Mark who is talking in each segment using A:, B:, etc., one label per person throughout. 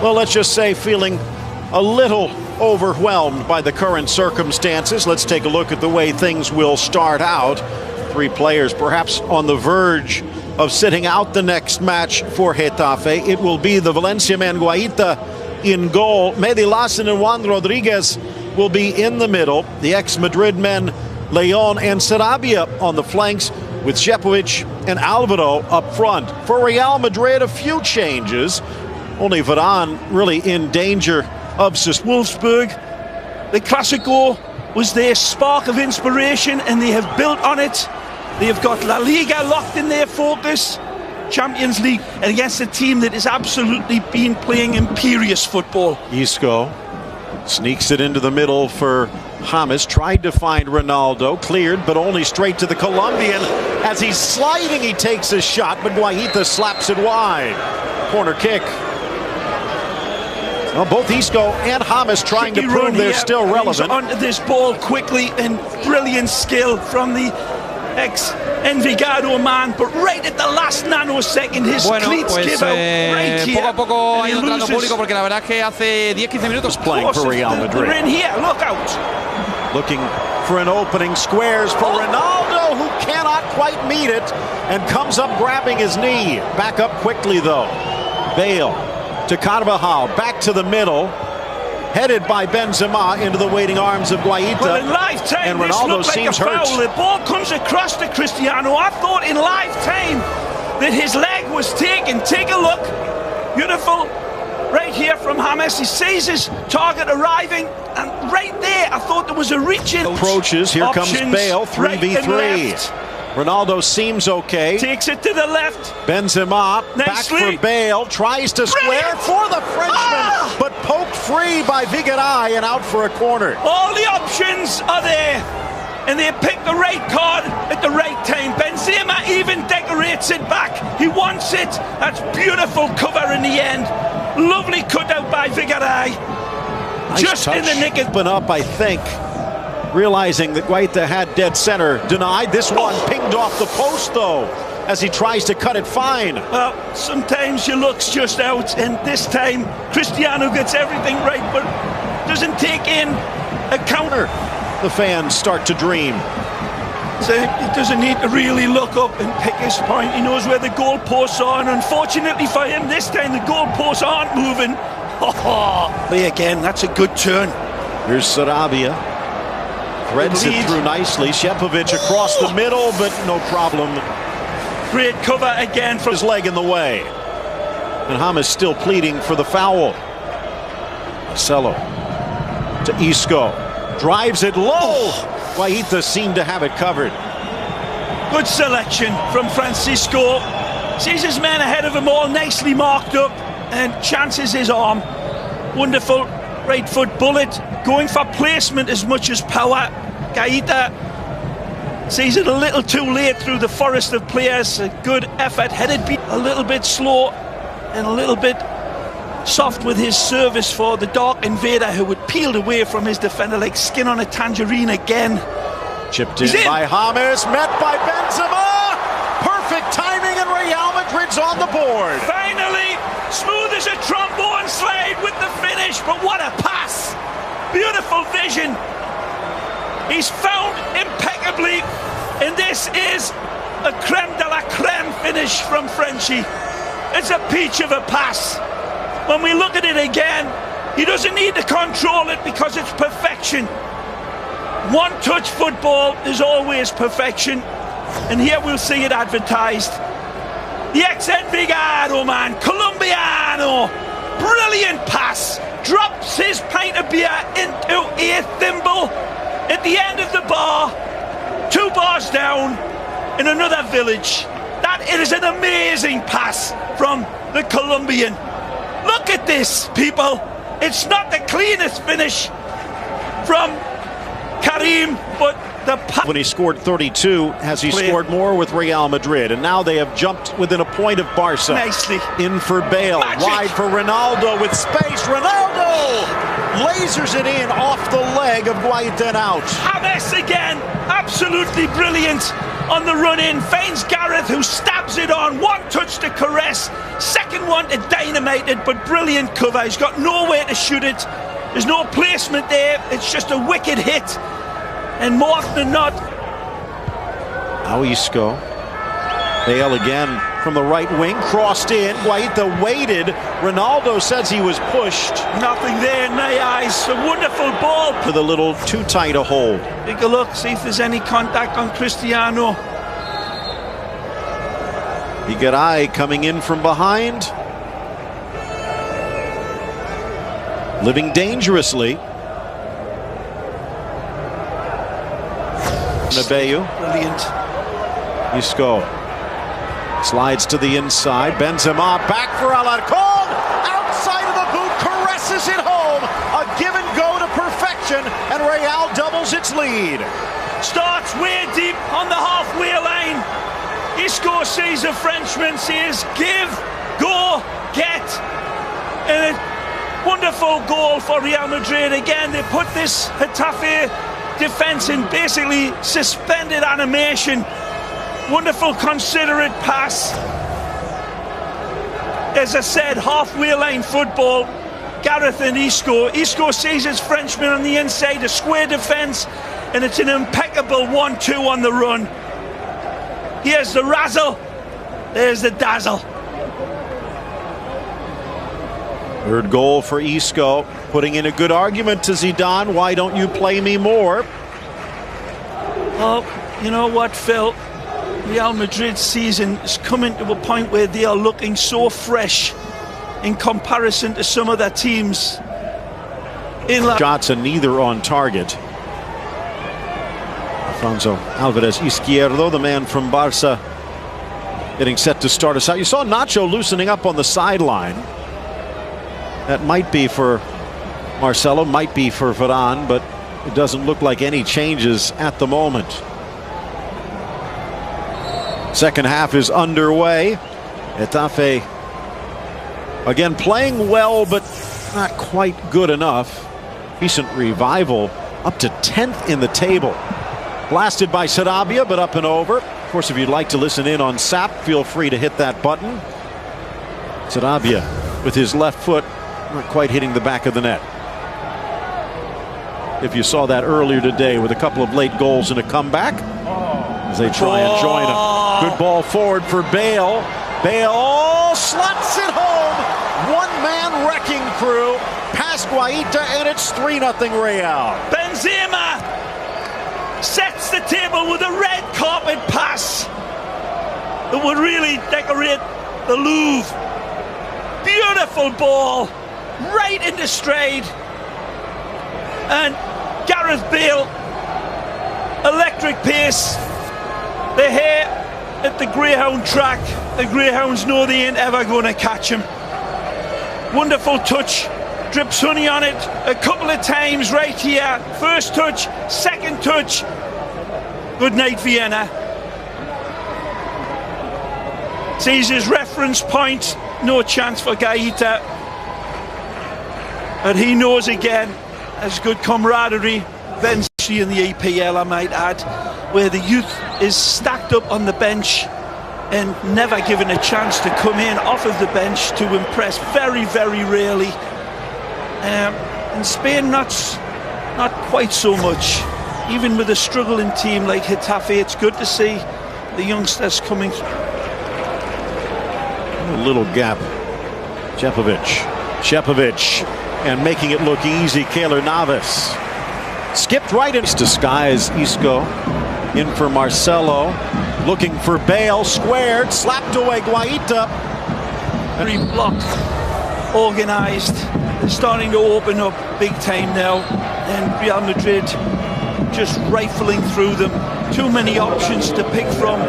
A: well, let's just say feeling a little overwhelmed by the current circumstances. Let's take a look at the way things will start out. 3 players perhaps on the verge of sitting out the next match for Getafe. It will be the Valencia man Guaita in goal. Mehdi Lassen and Juan Rodriguez will be in the middle. The ex-Madrid men Leon and Sarabia on the flanks, with Šepović and Alvaro up front. For Real Madrid, a few changes. Only Varane really in danger of
B: Wolfsburg. The Clasico was their spark of inspiration, and they have built on it. They have got La Liga locked in their focus, Champions League, and against a team that has absolutely been playing imperious football.
A: Isco sneaks it into the middle for James, tried to find Ronaldo, cleared, but only straight to the Colombian. As he's sliding, he takes a shot, but Guaita slaps it wide. Corner kick. Well, both Isco and James trying to prove they're still relevant.
B: Onto this ball quickly, and brilliant skill from the ex-Envigado man, but right at the last nanosecond his cleats give out right here.
C: Poco a poco ha ido entrando público, porque la verdad es que hace 10-15 minutos
A: playing for Real Madrid.
B: They're in here, look out.
A: Looking for an opening, squares for Ronaldo, who cannot quite meet it, and comes up grabbing his knee. Back up quickly though. Bale to Carvajal, back to the middle, headed by Benzema into the waiting arms of Guaita.
B: Well, in live time,
A: and Ronaldo seems hurt.
B: The ball comes across to Cristiano. I thought in live time that his leg was taken. Take a look. Beautiful. Right here from James. He sees his target arriving, and right there, I thought there was a reach-in.
A: Approaches. Here comes Bale, 3v3. Ronaldo seems okay.
B: Takes it to the left.
A: Benzema back for Bale. Tries to square for the Frenchman, but poked free by Vigaray and out for a corner.
B: All the options are there, and they pick the right card at the right time. Benzema even decorates it back. He wants it. That's beautiful cover in the end. Lovely cutout by Vigaray.
A: Nice
B: Just
A: touch.
B: in the nick of...
A: Open up, I think. Realizing that Guaita had dead center denied. This one pinged off the post though, as he tries to cut it fine.
B: Well, sometimes your luck's just out, and this time Cristiano gets everything right, but doesn't take in a counter.
A: The fans start to dream.
B: So he doesn't need to really look up and pick his point. He knows where the goalposts are, and unfortunately for him, this time the goalposts aren't moving. Again, that's a good turn.
A: Here's Sarabia. Threads it through nicely. Šepović across the middle, but no problem.
B: Great cover again from
A: his leg in the way. And James still pleading for the foul. Marcelo to Isco. Drives it low. Guaita seemed to have it covered.
B: Good selection from Francisco. Sees his men ahead of him, all nicely marked up, and chances his arm. Wonderful right foot bullet, going for placement as much as power. Guaita sees it a little too late through the forest of players. A good effort, headed beat, a little bit slow and a little bit soft with his service for the dark invader, who would peeled away from his defender like skin on a tangerine again.
A: Chipped in by James, met by Benzema. Perfect timing, and Real Madrid's on the board.
B: Finally, smooth as a trombone slide with the finish, but what a pass! Beautiful vision. He's found impeccably, and this is a creme de la creme finish from Frenchie. It's a peach of a pass. When we look at it again, he doesn't need to control it because it's perfection. One-touch football is always perfection, and here we'll see it advertised. The ex-Envigado man, Colombiano, brilliant pass, drops his pint of beer into a thimble at the end of the bar, 2 bars down in another village. That is an amazing pass from the Colombian. Look at this, people. It's not the cleanest finish from Karim, but the
A: when he scored 32, has he scored more with Real Madrid? And now they have jumped within a point of Barca.
B: Nicely.
A: In for Bale, wide for Ronaldo with space. Ronaldo lasers it in off the leg of Guaita and out.
B: James again, absolutely brilliant. on the run in, finds Gareth, who stabs it on. One touch to caress, second one to dynamite it, but brilliant cover. He's got nowhere to shoot it. There's no placement there. It's just a wicked hit. And more often than not.
A: Now Isco. Bale again from the right wing, crossed in. Guaita waited. Ronaldo says he was pushed.
B: Nothing there in my eyes. A wonderful ball.
A: With a little too tight a hold.
B: Take a look, see if there's any contact on Cristiano.
A: Getafe coming in from behind. Living dangerously. Nabeyu.
B: Brilliant.
A: Isco slides to the inside. Benzema back for Alarcon. Outside of the boot, caresses it home. A give and go to perfection, and Real doubles its lead.
B: Starts way deep on the halfway line. Isco sees a Frenchman, says give, go, get. And a wonderful goal for Real Madrid. Again, they put this Getafe defense in basically suspended animation. Wonderful considerate pass. As I said, halfway line football. Gareth and Isco. Isco sees his Frenchman on the inside, a square defense, and it's an impeccable 1-2 on the run. Here's the razzle, there's the dazzle.
A: Third goal for Isco, putting in a good argument to Zidane. Why don't you play me more?
B: Well, you know what, Phil? Real Madrid's season is coming to a point where they are looking so fresh in comparison to some of their teams.
A: Shots and neither on target. Alfonso Alvarez Izquierdo, the man from Barca, getting set to start us out. You saw Nacho loosening up on the sideline. That might be for Marcelo, might be for Varane, but it doesn't look like any changes at the moment. Second half is underway. Getafe again playing well, but not quite good enough. Decent revival, up to 10th in the table. Blasted by Sarabia, but up and over. Of course, if you'd like to listen in on SAP, feel free to hit that button. Sarabia with his left foot, not quite hitting the back of the net. If you saw that earlier today with a couple of late goals and a comeback, as they try and join him. Good ball forward for Bale. Bale slots it home. One-man wrecking crew past Guaita, and it's 3-0 Real.
B: Benzema sets the table with a red carpet pass that would really decorate the Louvre. Beautiful ball, right into stride. And Gareth Bale, electric pace. The hair at the Greyhound track. The Greyhounds know they ain't ever going to catch him. Wonderful touch. Drips honey on it a couple of times right here. First touch, second touch. Good night, Vienna. Sees his reference point. No chance for Guaita. But he knows again, there's good camaraderie. Eventually in the EPL, I might add, where the youth is stacked up on the bench and never given a chance to come in off of the bench to impress. Very, very rarely. In Spain, not quite so much. Even with a struggling team like Getafe, it's good to see the youngsters coming.
A: A little gap. Shepovic, and making it look easy. Keylor Navas skipped right in. Disguise Isco in for Marcelo, looking for Bale, squared, slapped away Guaita.
B: Very blocked, organised. They're starting to open up big time now, and Real Madrid just rifling through them. Too many options to pick from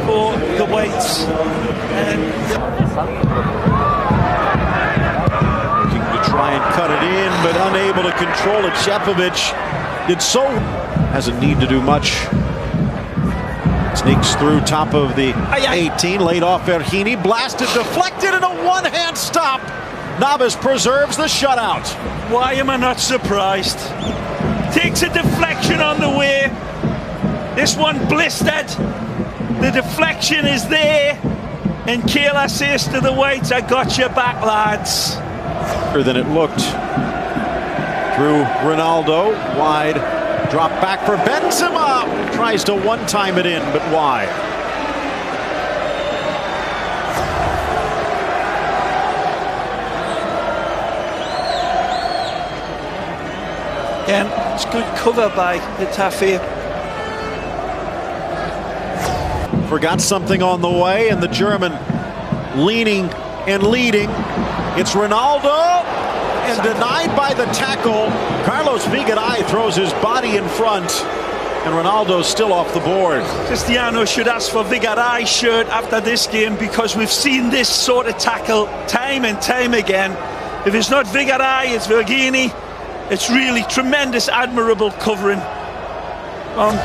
B: for the Whites. And
A: looking to try and cut it in, but unable to control it. Shepovic did so. Hasn't need to do much. Sneaks through top of the 18, laid off Verhini, blasted, deflected, and a one-hand stop. Navas preserves the shutout.
B: Why am I not surprised? Takes a deflection on the way. This one blistered. The deflection is there, and Kayla says to the Whites, I got your back, lads.
A: Than it looked. Through Ronaldo, wide, drop back for Benzema. Tries to one-time it in, but wide.
B: Again, it's good cover by Getafe.
A: Forgot something on the way, and the German leaning and leading. It's Ronaldo, and denied by the tackle. Carlos Vigaray throws his body in front, and Ronaldo's still off the board.
B: Cristiano should ask for Vigaray's shirt after this game, because we've seen this sort of tackle time and time again. If it's not Vigaray, it's Vergini. It's really tremendous, admirable covering. Look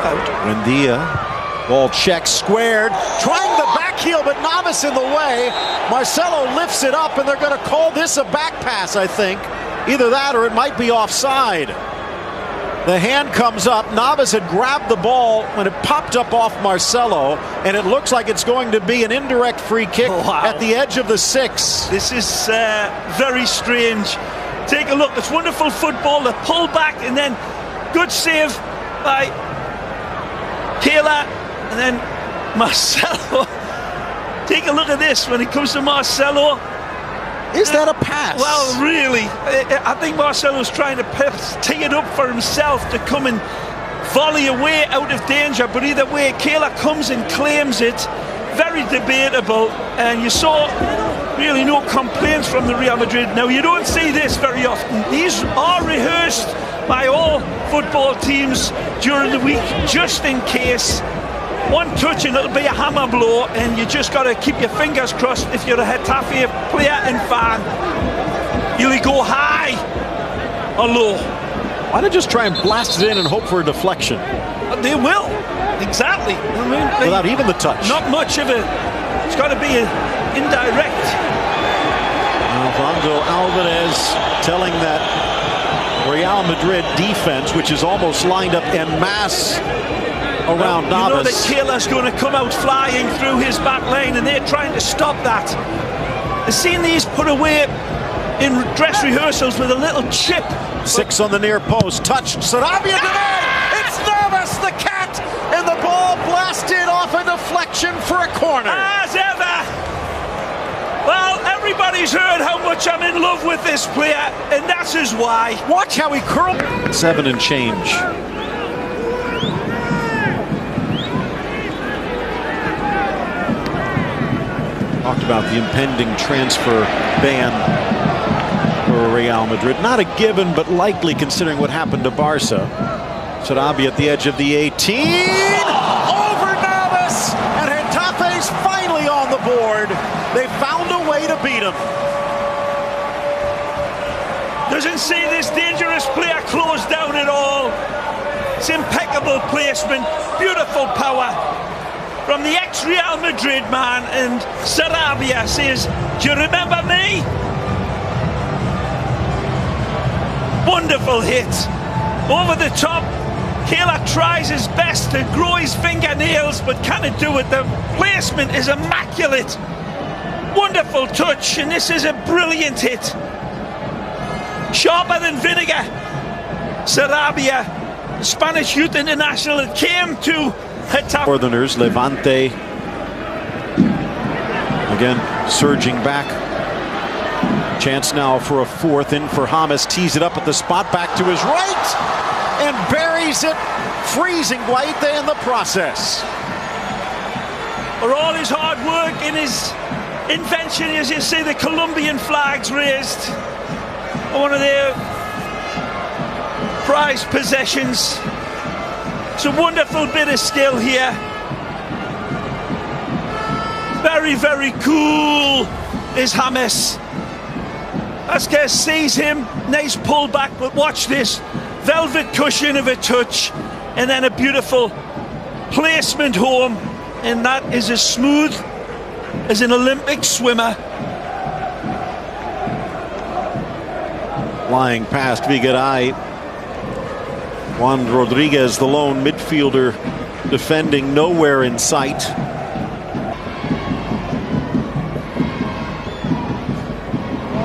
B: out.
A: Buendia, ball check, squared, trying the back heel, but Navas in the way. Marcelo lifts it up, and they're going to call this a back pass, I think. Either that or it might be offside. The hand comes up. Navas had grabbed the ball when it popped up off Marcelo, and it looks like it's going to be an indirect free kick at the edge of the 6.
B: This is very strange. Take a look. It's wonderful football. The pull back, and then good save by Kayla, and then Marcelo. Take a look at this when it comes to Marcelo.
A: Is that a pass?
B: Well, really, I think Marcelo's trying to tee it up for himself to come and volley away out of danger, but either way, Kayla comes and claims it. Very debatable, and you saw really no complaints from the Real Madrid. Now, you don't see this very often. These are rehearsed by all football teams during the week, just in case. One touch and it'll be a hammer blow, and you just got to keep your fingers crossed if you're a Getafe player and fan. You'll go high or low.
A: Why not just try and blast it in and hope for a deflection?
B: They will, exactly. I mean,
A: without even the touch.
B: Not much of it. It's got to be an indirect.
A: Alfonso Alvarez telling that Real Madrid defense, which is almost lined up en masse around Navas.
B: You know that Kayla's going to come out flying through his back lane, and they're trying to stop that. I've seen these put away in dress rehearsals with a little chip.
A: 6 on the near post, touched, Sarabia denied! It's Navas, the cat, and the ball blasted off a deflection for a corner.
B: As ever! Well, everybody's heard how much I'm in love with this player, and that's his why.
A: Watch how he curled. 7 and change. Talked about the impending transfer ban for Real Madrid. Not a given, but likely considering what happened to Barca. Sarabia at the edge of the 18. Over Navas! And Getafe's finally on the board. They found a way to beat him.
B: Doesn't see this dangerous player close down at all. It's impeccable placement, beautiful power from the ex-Real Madrid man, and Sarabia says, do you remember me? Wonderful hit. Over the top. Kayla tries his best to grow his fingernails, but cannot do it. The placement is immaculate. Wonderful touch, and this is a brilliant hit. Sharper than vinegar. Sarabia, Spanish youth international, it came to Getafe.
A: Northerners, Levante again surging back. Chance now for a fourth. In for James, tees it up at the spot, back to his right, and buries it, freezing Guaite in the process.
B: For all his hard work and his invention, as you see the Colombian flags raised, one of their prized possessions. It's a wonderful bit of skill here. Very, very cool is James. Vasquez sees him, nice pullback, but watch this. Velvet cushion of a touch, and then a beautiful placement home, and that is as smooth as an Olympic swimmer.
A: Flying past Vigaray. Juan Rodriguez, the lone midfielder defending nowhere in sight.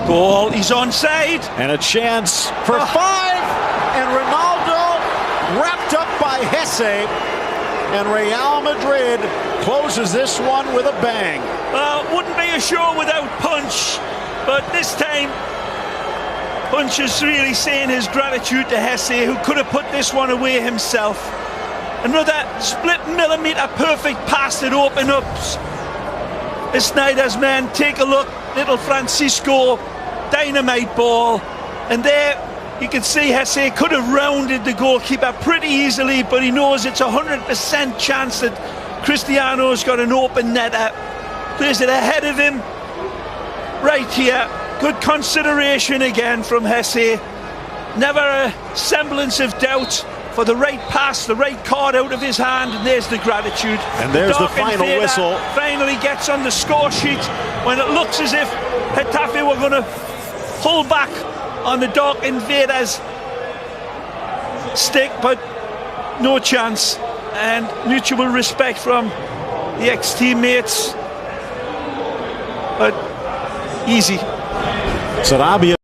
B: Goal, he's onside.
A: And a chance for 5. And Ronaldo wrapped up by Hesse. And Real Madrid closes this one with a bang.
B: Well, wouldn't be a show without Punch. But this time, Punch is really saying his gratitude to Hesse, who could have put this one away himself. Another split millimetre perfect pass that opened up Sneijder's men. Take a look, little Francisco, dynamite ball. And there you can see Hesse could have rounded the goalkeeper pretty easily, but he knows it's 100% chance that Cristiano's got an open netter. Plays it ahead of him, right here. Good consideration again from Hesse. Never a semblance of doubt for the right pass, the right card out of his hand, and there's the gratitude.
A: And there's the final whistle.
B: Finally gets on the score sheet when it looks as if Getafe were going to pull back on the Dark Invaders stick, but no chance. And mutual respect from the ex-teammates, but easy.
A: Sarabia.